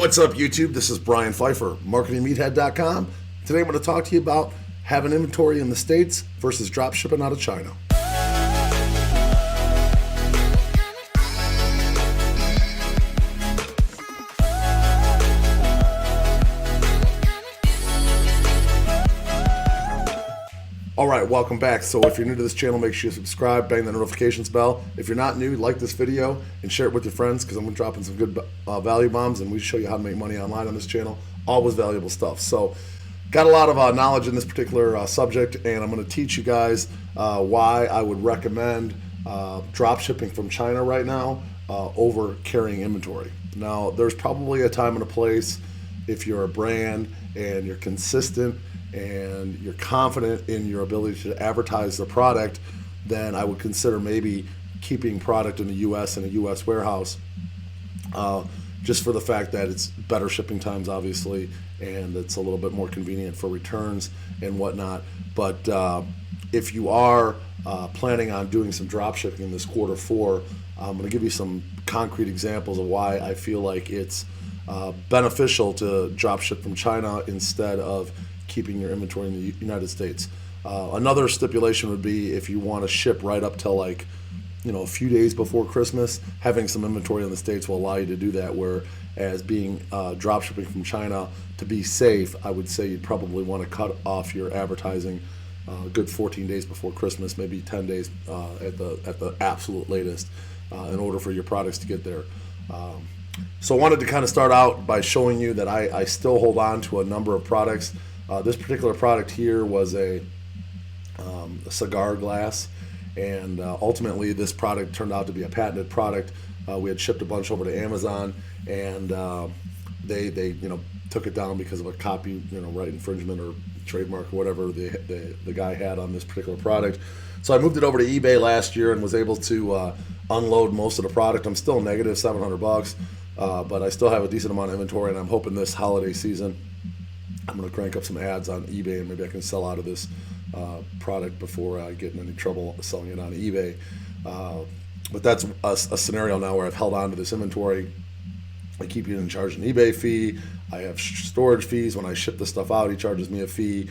What's up, YouTube? This is Brian Pfeiffer, marketingmeathead.com. Today I'm going to talk to you about having inventory in the States versus drop shipping out of China. All right, welcome back. So if you're new to this channel, make sure you subscribe, bang the notifications bell. If you're not new, like this video and share it with your friends because I'm going to drop in some good value bombs and we show you how to make money online on this channel. Always valuable stuff. So got a lot of knowledge in this particular subject, and I'm going to teach you guys why I would recommend drop shipping from China right now over carrying inventory. Now, there's probably a time and a place if you're a brand and you're consistent and you're confident in your ability to advertise the product, then I would consider maybe keeping product in the U.S. in a U.S. warehouse, just for the fact that it's better shipping times, obviously, and it's a little bit more convenient for returns and whatnot. But if you are planning on doing some drop shipping in this Q4, I'm going to give you some concrete examples of why I feel like it's beneficial to drop ship from China instead of keeping your inventory in the United States. Another stipulation would be if you want to ship right up till a few days before Christmas, having some inventory in the States will allow you to do that, whereas being drop shipping from China, to be safe, I would say you'd probably want to cut off your advertising a good 14 days before Christmas, maybe 10 days at the absolute latest, in order for your products to get there. So I wanted to kind of start out by showing you that I still hold on to a number of products. This particular product here was a cigar glass, and ultimately this product turned out to be a patented product. We had shipped a bunch over to Amazon, and they took it down because of a copy right infringement or trademark or whatever the guy had on this particular product. So I moved it over to eBay last year and was able to unload most of the product. I'm still negative $700, but I still have a decent amount of inventory, and I'm hoping this holiday season I'm going to crank up some ads on eBay and maybe I can sell out of this product before I get in any trouble selling it on eBay. But that's a scenario now where I've held on to this inventory. I keep getting charged an eBay fee. I have storage fees. When I ship the stuff out, he charges me a fee.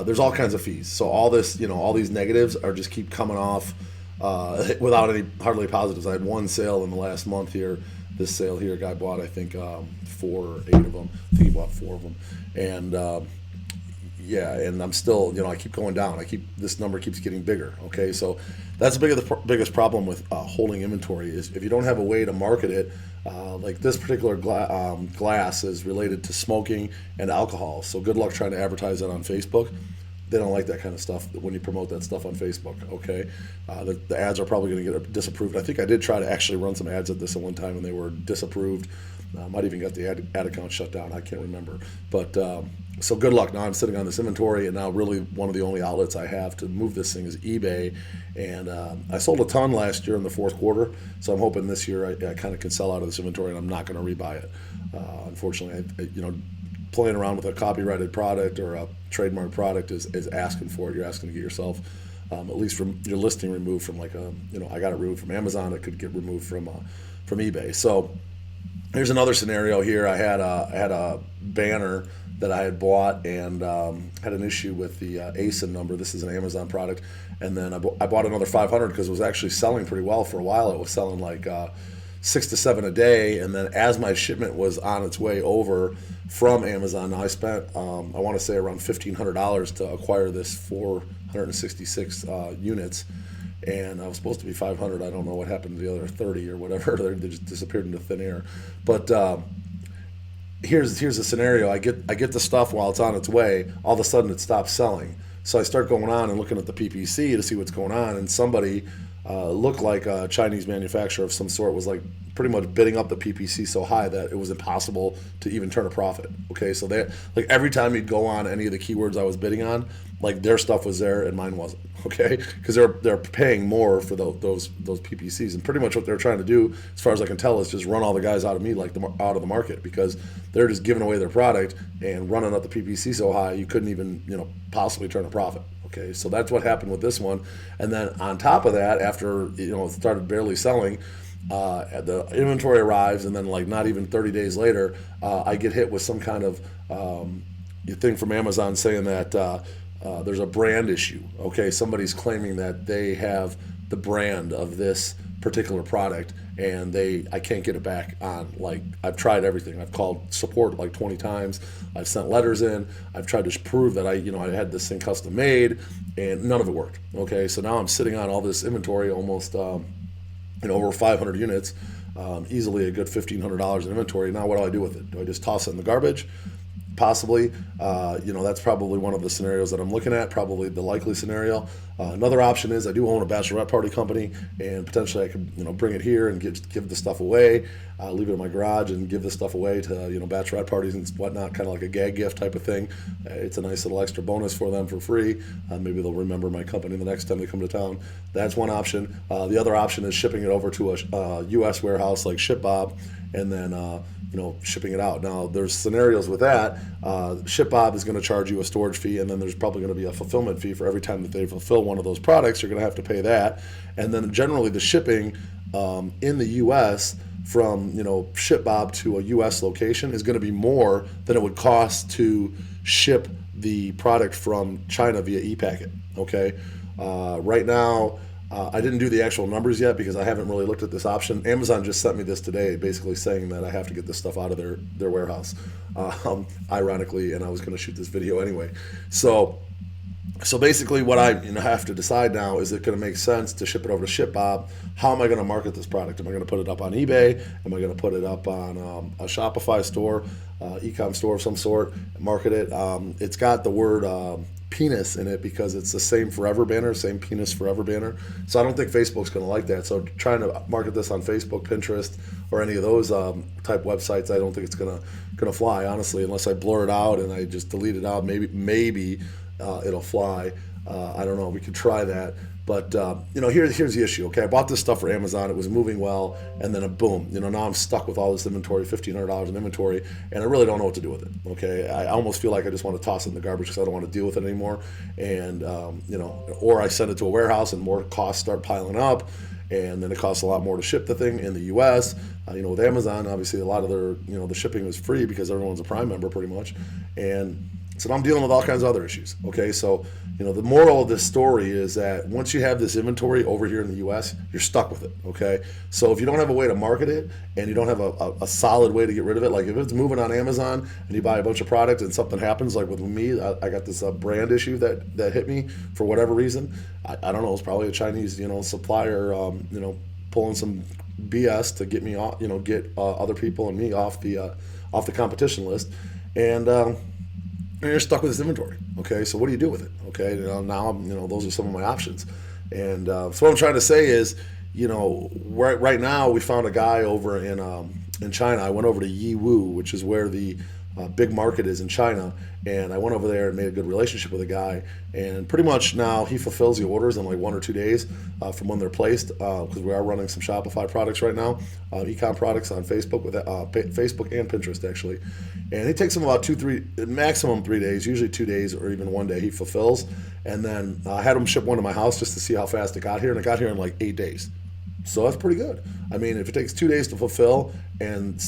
There's all kinds of fees. So all this, all these negatives are just keep coming off without any hardly positives. I had one sale in the last month here. This sale here, guy bought, I think, 4 or 8 of them. I think he bought 4 of them. And and I'm still, I keep going down. This number keeps getting bigger. Okay, so that's the biggest problem with holding inventory is if you don't have a way to market it. Like this particular glass is related to smoking and alcohol. So good luck trying to advertise it on Facebook. They don't like that kind of stuff when you promote that stuff on Facebook, okay? The ads are probably going to get disapproved. I think I did try to actually run some ads at this at one time and they were disapproved. Might even got the ad account shut down. I can't remember. But so good luck. Now I'm sitting on this inventory, and now really one of the only outlets I have to move this thing is eBay. And I sold a ton last year in the Q4, so I'm hoping this year I kind of can sell out of this inventory and I'm not going to rebuy it. Unfortunately, playing around with a copyrighted product or a trademark product is asking for it. You're asking to get yourself at least from your listing removed from I got it removed from Amazon. It could get removed from eBay. So here's another scenario here. I had a banner that I had bought and had an issue with the ASIN number. This is an Amazon product, and then I bought another 500 because it was actually selling pretty well for a while. It was selling like 6 to 7 a day, and then as my shipment was on its way over from Amazon, now I spent I want to say around $1,500 to acquire this 466 units, and I was supposed to be 500. I don't know what happened to the other 30 or whatever. They just disappeared into thin air. But here's a scenario. I get the stuff while it's on its way. All of a sudden, it stops selling. So I start going on and looking at the PPC to see what's going on, and somebody looked like a Chinese manufacturer of some sort was like pretty much bidding up the PPC so high that it was impossible to even turn a profit. Okay, so they like every time you'd go on any of the keywords I was bidding on, like their stuff was there and mine wasn't. Okay, because they're paying more for those PPCs, and pretty much what they're trying to do, as far as I can tell, is just run all the guys out of me, like out of the market, because they're just giving away their product and running up the PPC so high you couldn't even possibly turn a profit. Okay, so that's what happened with this one. And then on top of that, after it started barely selling, the inventory arrives, and then like not even 30 days later, I get hit with some kind of thing from Amazon saying that there's a brand issue. Okay, somebody's claiming that they have the brand of this particular product, and I can't get it back on. Like, I've tried everything. I've called support like 20 times. I've sent letters in. I've tried to prove that I had this thing custom made, and none of it worked. Okay, so now I'm sitting on all this inventory, almost over 500 units, easily a good $1,500 in inventory. Now what do I do with it? Do I just toss it in the garbage? Possibly. That's probably one of the scenarios that I'm looking at, probably the likely scenario. Another option is I do own a bachelorette party company, and potentially I could bring it here and give the stuff away, leave it in my garage and give the stuff away to bachelorette parties and whatnot, kind of like a gag gift type of thing. It's a nice little extra bonus for them for free. Maybe they'll remember my company the next time they come to town. That's one option. The other option is shipping it over to a U.S. warehouse like ShipBob, and then shipping it out. Now, there's scenarios with that. ShipBob is going to charge you a storage fee, and then there's probably going to be a fulfillment fee for every time that they fulfill one of those products. You're going to have to pay that. And then generally the shipping in the U.S. from ShipBob to a U.S. location is going to be more than it would cost to ship the product from China via e-packet. Okay, right now, I didn't do the actual numbers yet because I haven't really looked at this option. Amazon just sent me this today, basically saying that I have to get this stuff out of their warehouse, ironically, and I was going to shoot this video anyway. So basically what I have to decide now, is it going to make sense to ship it over to ShipBob? How am I going to market this product? Am I going to put it up on eBay? Am I going to put it up on a Shopify store, e-com store of some sort, market it? It's got the word penis in it because it's the same forever banner, same penis forever banner. So I don't think Facebook's going to like that. So trying to market this on Facebook, Pinterest, or any of those type websites, I don't think it's going to fly, honestly, unless I blur it out and I just delete it out. Maybe it'll fly. I don't know. We could try that. But here's the issue. Okay, I bought this stuff for Amazon. It was moving well, and then boom. Now I'm stuck with all this inventory, $1,500 in inventory, and I really don't know what to do with it. Okay, I almost feel like I just want to toss it in the garbage because I don't want to deal with it anymore. And or I send it to a warehouse, and more costs start piling up, and then it costs a lot more to ship the thing in the U.S. With Amazon, obviously a lot of their the shipping is free because everyone's a Prime member pretty much, and so I'm dealing with all kinds of other issues. Okay, so the moral of this story is that once you have this inventory over here in the U.S., you're stuck with it. Okay, so if you don't have a way to market it and you don't have a solid way to get rid of it, like if it's moving on Amazon and you buy a bunch of product and something happens, like with me, I got this brand issue that hit me for whatever reason. I don't know. It's probably a Chinese supplier pulling some BS to get me off, get other people and me off the competition list, and you're stuck with this inventory. Okay, so what do you do with it? Okay, now those are some of my options, and so what I'm trying to say is, right now we found a guy over in China. I went over to Yiwu, which is where the big market is in China, and I went over there and made a good relationship with a guy, and pretty much now he fulfills the orders in like 1 or 2 days from when they're placed, because we are running some Shopify products right now, e-com products on Facebook with Facebook and Pinterest actually, and it takes him about 2-3 maximum 3 days, usually 2 days or even 1 day he fulfills, and then I had him ship one to my house just to see how fast it got here, and it got here in like 8 days. So that's pretty good. I mean, if it takes 2 days to fulfill and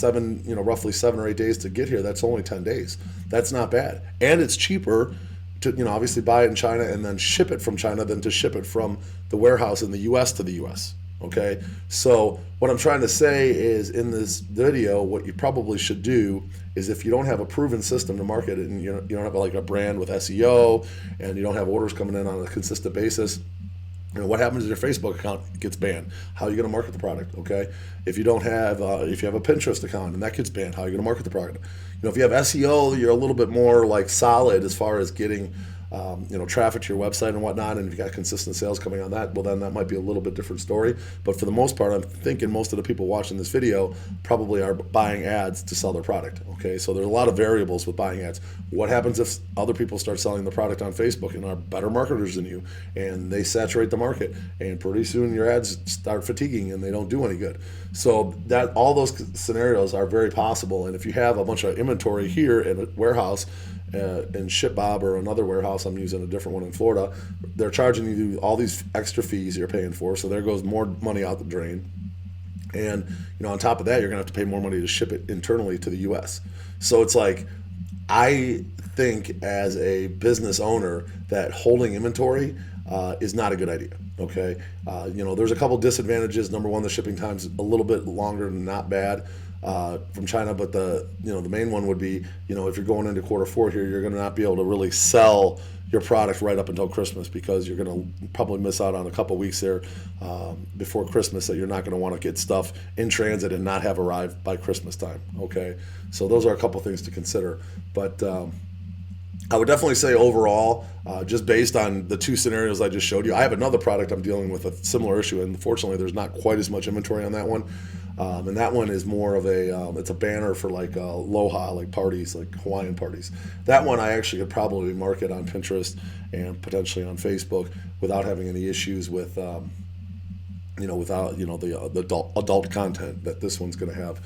roughly 7 or 8 days to get here, that's only 10 days. That's not bad. And it's cheaper to, obviously buy it in China and then ship it from China than to ship it from the warehouse in the U.S. to the U.S. Okay? So what I'm trying to say is, in this video, what you probably should do is, if you don't have a proven system to market it, and you don't have like a brand with SEO, and you don't have orders coming in on a consistent basis, what happens if your Facebook account gets banned? How are you going to market the product? Okay, if you don't have, if you have a Pinterest account and that gets banned, how are you going to market the product? If you have SEO, you're a little bit more like solid as far as getting, traffic to your website and whatnot. And if you got consistent sales coming on that, well, then that might be a little bit different story. But for the most part, I'm thinking most of the people watching this video probably are buying ads to sell their product. Okay, so there's a lot of variables with buying ads. What happens if other people start selling the product on Facebook and are better marketers than you, and they saturate the market, and pretty soon your ads start fatiguing and they don't do any good? So that all those scenarios are very possible. And if you have a bunch of inventory here in a warehouse, in ShipBob or another warehouse, I'm using a different one in Florida, they're charging you all these extra fees you're paying for, so there goes more money out the drain. And on top of that, you're gonna have to pay more money to ship it internally to the U.S. So it's like, I think as a business owner that holding inventory is not a good idea. Okay, there's a couple disadvantages. Number one, the shipping time's a little bit longer, not bad from China, but the main one would be, if you're going into Q4 here, you're going to not be able to really sell your product right up until Christmas, because you're going to probably miss out on a couple weeks there before Christmas that you're not going to want to get stuff in transit and not have arrived by Christmas time. Okay, so those are a couple things to consider. But I would definitely say overall, just based on the two scenarios I just showed you, I have another product I'm dealing with a similar issue, and fortunately there's not quite as much inventory on that one. And that one is more of it's a banner for like aloha, like parties, like Hawaiian parties. That one I actually could probably market on Pinterest and potentially on Facebook without having any issues with, the adult content that this one's going to have.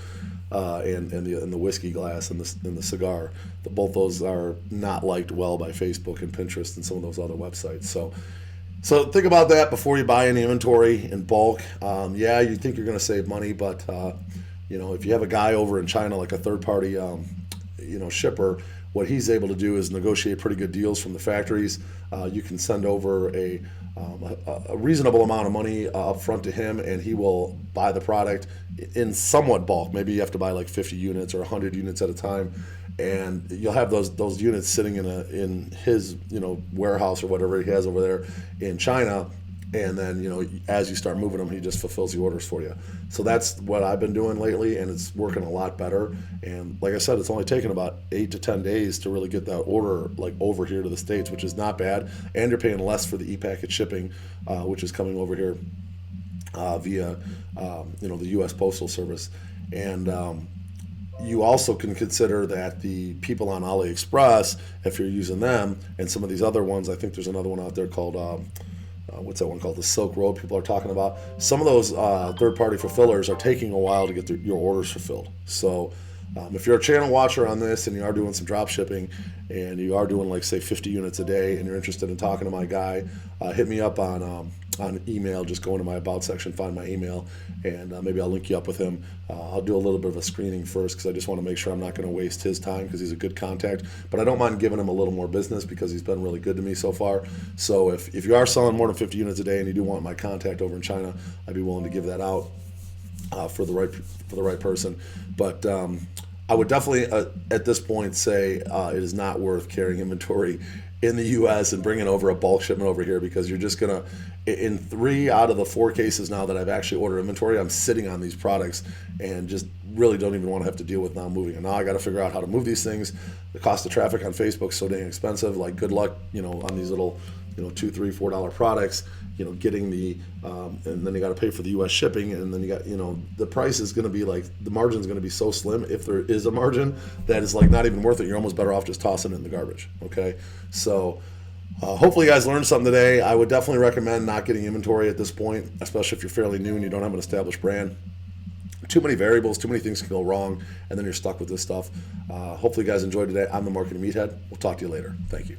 And the whiskey glass and the cigar. Both those are not liked well by Facebook and Pinterest and some of those other websites. So think about that before you buy any inventory in bulk. Yeah, you think you're going to save money, but if you have a guy over in China, like a third-party shipper, what he's able to do is negotiate pretty good deals from the factories. You can send over a reasonable amount of money up front to him, and he will buy the product in somewhat bulk. Maybe you have to buy like 50 units or 100 units at a time, and you'll have those units sitting in his warehouse or whatever he has over there in China. And then, as you start moving them, he just fulfills the orders for you. So that's what I've been doing lately, and it's working a lot better. And like I said, it's only taken about 8 to 10 days to really get that order like over here to the States, which is not bad. And you're paying less for the e-packet shipping, which is coming over here via, the U.S. Postal Service. And you also can consider that the people on AliExpress, if you're using them, and some of these other ones, I think there's another one out there called... what's that one called? The Silk Road people are talking about. Some of those third-party fulfillers are taking a while to get your orders fulfilled. So if you're a channel watcher on this and you are doing some drop shipping and you are doing like say 50 units a day and you're interested in talking to my guy, hit me up on email. Just go into my about section, find my email, and maybe I'll link you up with him. I'll do a little bit of a screening first because I just want to make sure I'm not going to waste his time, because he's a good contact. But I don't mind giving him a little more business because he's been really good to me so far. So if you are selling more than 50 units a day and you do want my contact over in China, I'd be willing to give that out for the right person. But I would definitely at this point say it is not worth carrying inventory in the U.S. and bringing over a bulk shipment over here, because you're just gonna, in 3 out of the 4 cases now that I've actually ordered inventory, I'm sitting on these products and just really don't even want to have to deal with now moving. And now I got to figure out how to move these things. The cost of traffic on Facebook is so dang expensive. Like, good luck, on these little, $2, $3, $4 products, getting the, and then you got to pay for the U.S. shipping, and then you got, the price is going to be like, the margin is going to be so slim, if there is a margin, that is like not even worth it. You're almost better off just tossing it in the garbage. Okay, so hopefully you guys learned something today. I would definitely recommend not getting inventory at this point, especially if you're fairly new and you don't have an established brand. Too many variables, too many things can go wrong, and then you're stuck with this stuff. Hopefully you guys enjoyed today. I'm the Marketing Meathead. We'll talk to you later. Thank you.